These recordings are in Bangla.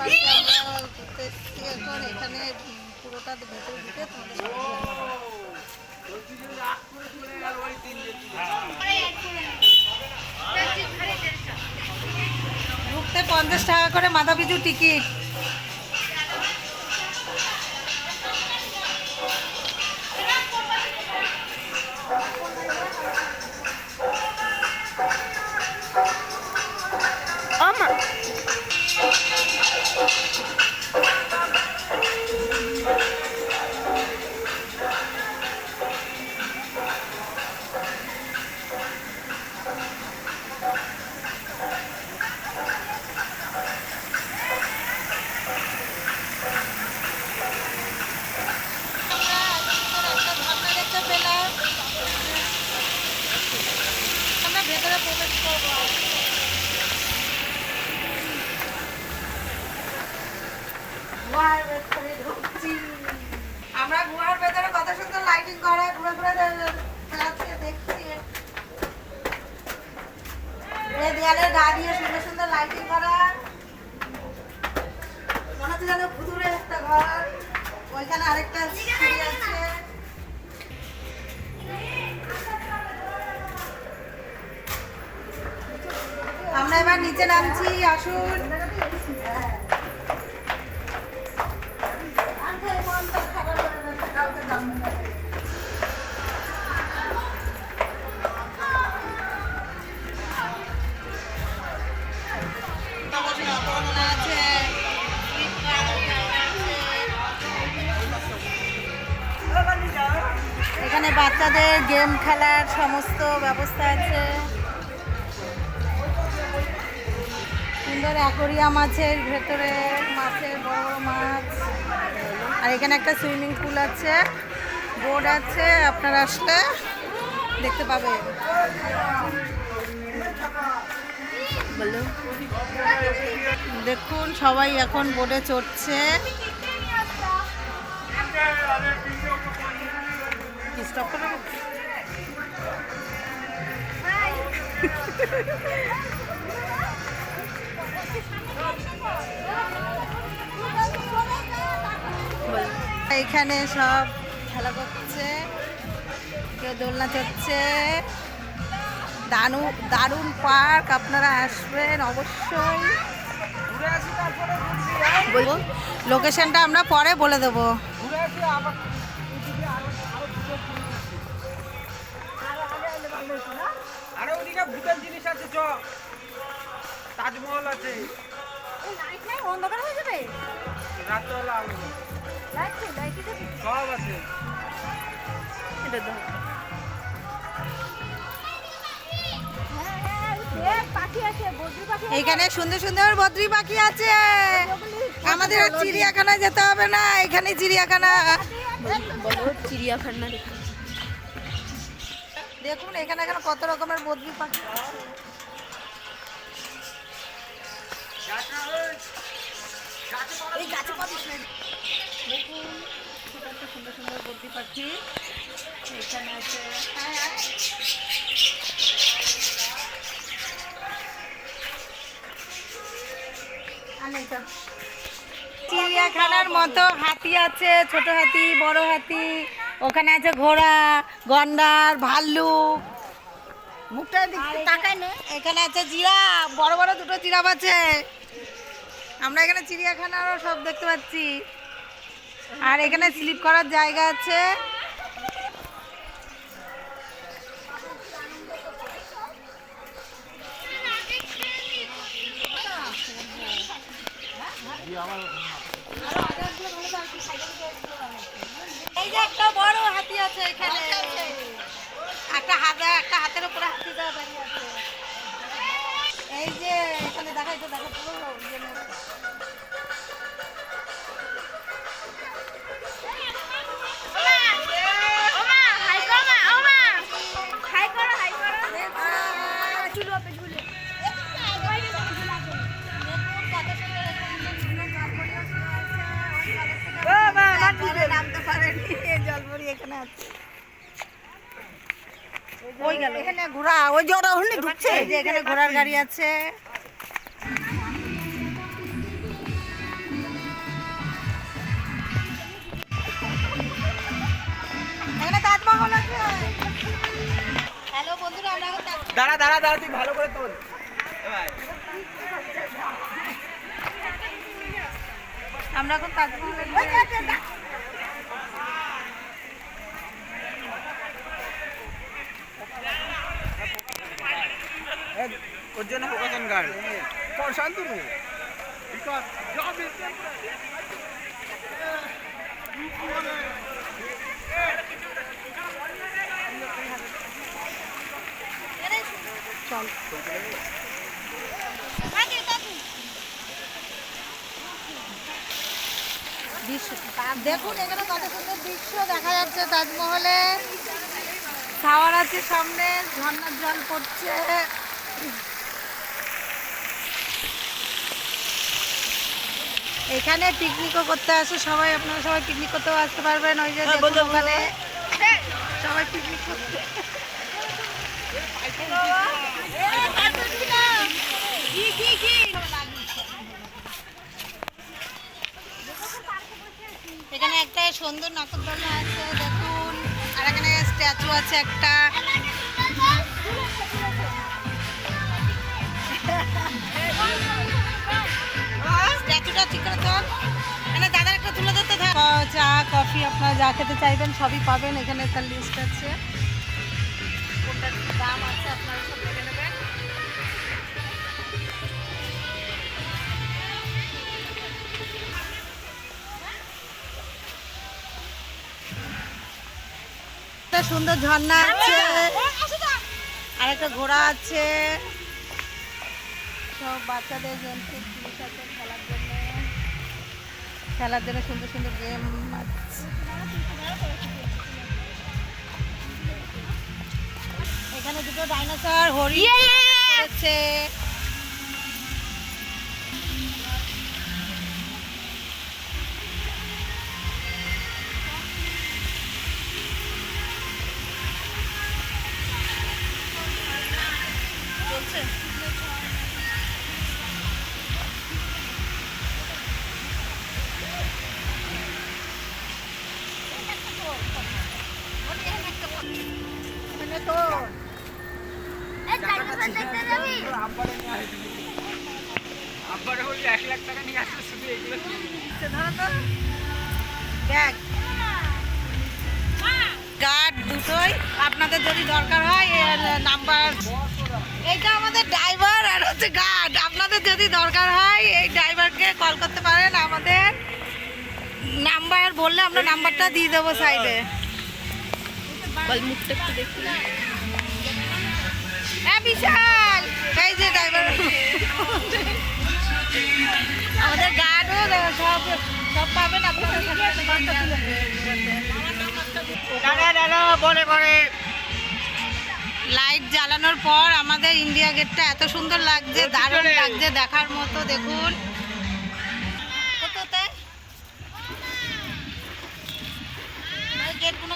আমরা ঘুরতে এসেছি এখন এখানে পুরোটা ভেতরে ঢুকে ঢুকতে 50 টাকা করে মাথা পিছু টিকিট। ভেতরে প্রবেশ করবো গুহার ভেতরে ঢুকছি আমরা। গুহার ভেতরে কত সুন্দর লাইটিং করা, ঘুরে ঘুরে দেখছি। দেয়ালে গা দিয়ে সুন্দর সুন্দর লাইটিং করা, মনে হচ্ছে যেন ভুতুরে একটা ঘর। ওইখানে আরেকটা সিঁড়ি আছে। আমরা এবার নিচে নামছি, আসুন। এখানে বাচ্চাদের গেম খেলার সমস্ত ব্যবস্থা আছে। সুন্দর অ্যাকোরিয়াম আছে ভেতরে, মাছের বড় বড় মাছ। আর এখানে একটা সুইমিং পুল আছে, বোর্ড আছে, আপনারা আসলে দেখতে পাবেন। দেখুন সবাই এখন বোর্ডে চড়ছে। এইখানে সব খেলা করছে, কেউ দোলনা চড়ছে। দারুণ পার্ক, আপনারা আসবেন অবশ্যই। বলবো লোকেশনটা আমরা পরে বলে দেবো। আরে ওদিকে ভূতের জিনিস আছে, চ তাজমহল আছে। অন্ধকার হয়ে যাবে, রাত্রবেলা আলো সব আছে। এখানে সুন্দর সুন্দর বদ্রি পাখি আছে। আমাদের চিড়িয়াখানায় যেতে হবে না, এখানে চিড়িয়াখানা। চিড়িয়াখানা দেখুন এখানে এখানে কত রকমের বদ্রি পাখি। দেখুন সুন্দর সুন্দর বদ্রি পাখি এখানে আছে। চিড়িয়াখানার মতো হাতি আছে, ছোট হাতি, বড় হাতি। ওখানে আছে ঘোড়া, গন্ডার, ভাল্লুক। মুখটা তাকায় না। এখানে আছে জিরাফ, বড় বড় দুটো জিরাফ আছে। আমরা এখানে চিড়িয়াখানারও সব দেখতে পাচ্ছি। আর এখানে স্লিপ করার জায়গা আছে। এই যে একটা বড় হাতি আছে এখানে, একটা হাতের উপরে হাতি দাঁড়িয়ে আছে। এই যে এখানে দেখাই তো, দেখো পুরো নামতে পারেনি, জলপরি এখানে আছে। ওই গেল এখানে ঘোড়া, ওই যে ওরা ওখানে ঢুকছে। এই যে এখানে ঘোড়ার গাড়ি আছে। দাঁড়া দাঁড়া দাঁড়া, তুই ভালো করে তোল। আমরা এখন তাজমহলে ওর জন্য ফোকাসন গার্ড শান্তনু দেখুন এখানে কত সুন্দর দৃশ্য দেখা যাচ্ছে তাজমহলে। খাওয়ার আছে সামনে, ঝর্ণার জল পড়ছে। এখানে পিকনিকও করতে আসে সবাই, আপনারা সবাই পিকনিক করতেও আসতে পারবেন। ওই যে দেখুন ওখানে সবাই পিকনিক করতে। এখানে একটা সুন্দর নাকরদোলনা আছে দেখুন, আর এখানে স্ট্যাচু আছে একটা। স্ট্যাচুটা ঠিক করে ধর, এখানে দাদার একটা তুলে ধরতে থাক। চা কফি আপনারা যা খেতে চাইবেন সবই পাবেন এখানে, তার লিস্ট আছে, কোনটার কি দাম আছে আপনারা সব দেখে নেবেন। একটা সুন্দর ঝর্ণা আছে, আর একটা ঘোড়া আছে, সব বাচ্চাদের গেম জিনিস আছে খেলার জন্য সুন্দর সুন্দর গেম আছে। এখানে দুটো ডাইনোসর হরিণ আছে। আব্বারে বলি 1 লাখ টাকা নিয়ে আসলে শুধু এগুলো গার্ড দুটোই আপনাদের যদি দরকার হয় এর নাম্বার, এইটা আমাদের ড্রাইভার আর হচ্ছে গার্ড। আপনাদের যদি দরকার হয় এই ড্রাইভারকে কল করতে পারেন, আমাদের নাম্বার বললে আমরা নাম্বারটা দিয়ে দেবো সাইডে। মুখটা একটু দেখি, হ্যাঁ বিশাল, এই যে ড্রাইভার আমাদের গার্ডও সব সব পাবেন আপনাদের। লাইট জ্বালানোর পর আমাদের ইন্ডিয়া গেটটা এত সুন্দর লাগছে, দারুণ লাগছে দেখার মতো। দেখুন গেটগুলো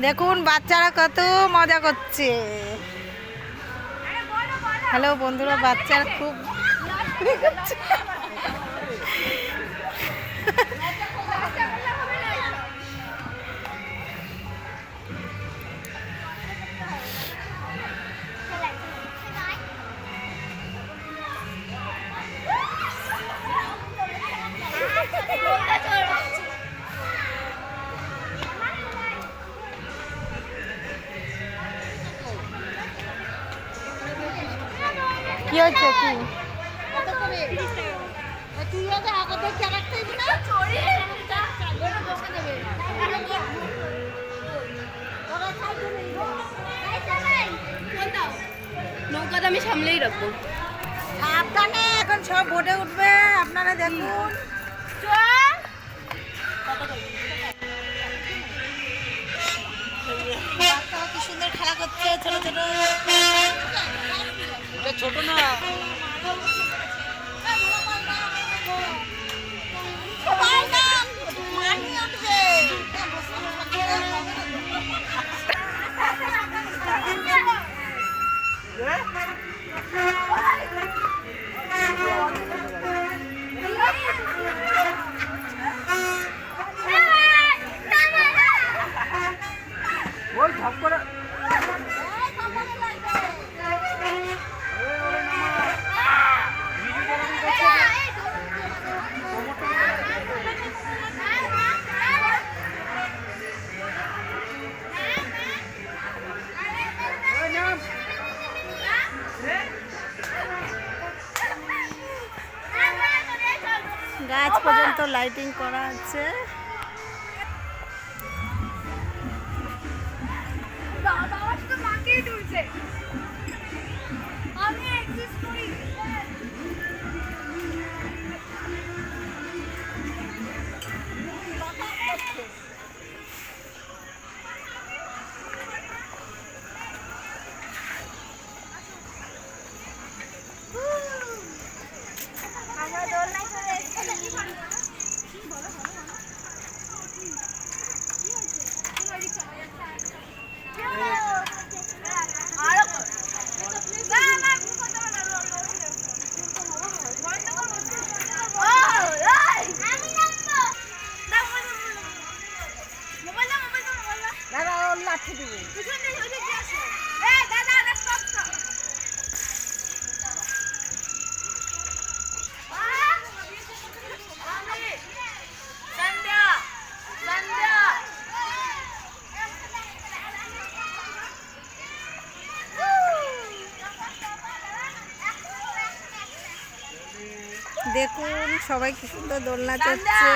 দেখুন বাচ্চারা কত মজা করছে। হ্যালো বন্ধুরা, বাচ্চারা খুব কি হচ্ছে কি নৌকাটা আমি সামলেই রাখবো। সাবধানে, এখন সব বোটে উঠবে, আপনারা দেখুন। সুন্দর খেলা করছে ছোট ছোট। এটা ছোট না, ওই ঝপ করে গাছ পর্যন্ত লাইটিং করা আছে। দেখুন সবাই কি সুন্দর দোলনা চড়ছে।